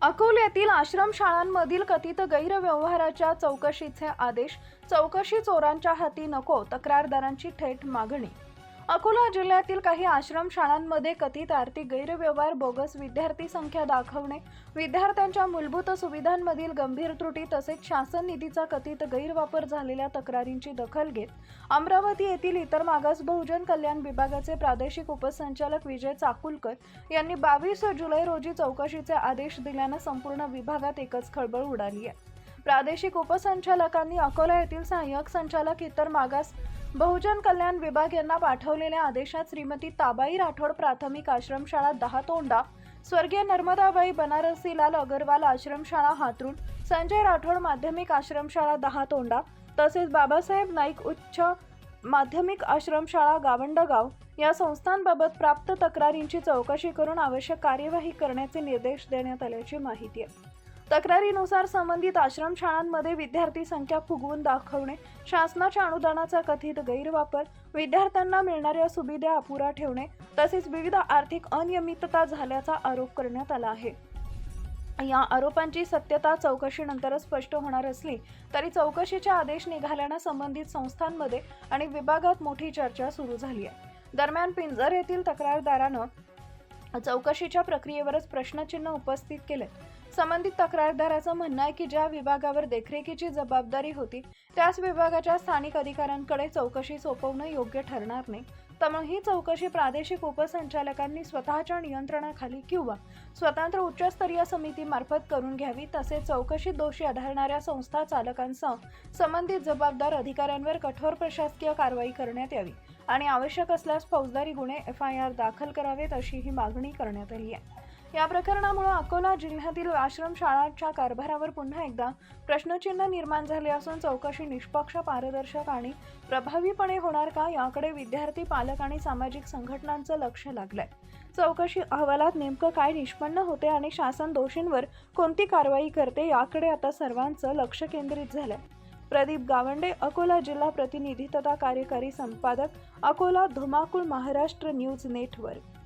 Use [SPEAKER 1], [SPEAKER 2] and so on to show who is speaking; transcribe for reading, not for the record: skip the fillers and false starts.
[SPEAKER 1] अकोल्यातील आश्रमशाळांमधील कथित गैरव्यवहाराच्या चौकशीचे आदेश. चौकशी चोरांच्या हाती नको, तक्रारदारांची थेट मागणी. अकोला जिल्ह्यातील काही आश्रमशाळांमध्ये कथित आर्थिक गैरव्यवहार, बोगस विद्यार्थी संख्या दाखवणे, विद्यार्थ्यांच्या मूलभूत सुविधांमधील गंभीर त्रुटी तसेच शासन निधीचा कथित गैरवापर झालेल्या तक्रारींची दखल घेत अमरावती येथील इतर मागास बहुजन कल्याण विभागाचे प्रादेशिक उपसंचालक विजय चाकुलकर यांनी 22 जुलै रोजी चौकशीचे आदेश दिल्यानं संपूर्ण विभागात एकच खळबळ उडाली आहे. प्रादेशिक उपसंचालकांनी अकोला येथील सहाय्यक संचालक इतर मागास बहुजन कल्याण विभाग यांना पाठवलेल्या आदेशात श्रीमती ताबाई राठोड प्राथमिक आश्रमशाळा दहातोंडा, स्वर्गीय नर्मदाबाई बनारसीलाल अगरवाल आश्रमशाळा हातरुण, संजय राठोड माध्यमिक आश्रमशाळा दहातोंडा तसेच बाबासाहेब नाईक उच्च माध्यमिक आश्रमशाळा गावंडगाव या संस्थांबाबत प्राप्त तक्रारींची चौकशी करून आवश्यक कार्यवाही करण्याचे निर्देश देण्यात आल्याची माहिती आहे. तक्रारीनुसार संबंधित आश्रमशाळांमध्ये विद्यार्थी संख्या फुगवून दाखवणे, शासनाच्या अनुदानाचा कथित गैरवापर, विद्यार्थ्यांना मिळणाऱ्या सुविधा अपुरा ठेवणे तसेच विविध आर्थिक अनियमितता झाल्याचा आरोप करण्यात आला आहे. या आरोपांची सत्यता चौकशीनंतरच स्पष्ट होणार असली तरी चौकशीचे आदेश निघाल्यानं संबंधित संस्थांमध्ये आणि विभागात मोठी चर्चा सुरू झाली आहे. दरम्यान पिंजर येथील तक्रारदारानं चौकशीच्या प्रक्रियेवरच प्रश्नचिन्ह उपस्थित केले. संबंधित तक्रारदाराचं म्हणणं आहे की ज्या विभागावर देखरेखीची जबाबदारी होती त्याच विभागाच्या स्थानिक अधिकाऱ्यांकडे चौकशी सोपवणं योग्य ठरणार नाही. त्यामुळे ही चौकशी प्रादेशिक उपसंचालकांनी स्वतःच्या नियंत्रणाखाली किंवा स्वतंत्र उच्चस्तरीय समितीमार्फत करून घ्यावी. तसेच चौकशीत दोषी आढळणाऱ्या संस्था चालकांसह संबंधित जबाबदार अधिकाऱ्यांवर कठोर प्रशासकीय कारवाई करण्यात यावी आणि आवश्यक असल्यास फौजदारी गुन्हे FIR दाखल करावेत अशी ही मागणी करण्यात आली आहे. या प्रकरणामुळे अकोला जिल्ह्यातील आश्रमशाळांच्या कारभारावर पुन्हा एकदा प्रश्नचिन्ह निर्माण झाले असून चौकशी निष्पक्ष, पारदर्शक आणि प्रभावीपणे होणार का याकडे विद्यार्थी, पालक आणि सामाजिक संघटनांचं लक्ष लागलंय. चौकशी अहवालात नेमकं काय निष्पन्न होते आणि शासन दोषींवर कोणती कारवाई करते याकडे आता सर्वांचं लक्ष केंद्रित झालंय. प्रदीप गावंडे, अकोला जिल्हा प्रतिनिधी तथा कार्यकारी संपादक, अकोला, धुमाकूळ, महाराष्ट्र न्यूज नेटवर्क.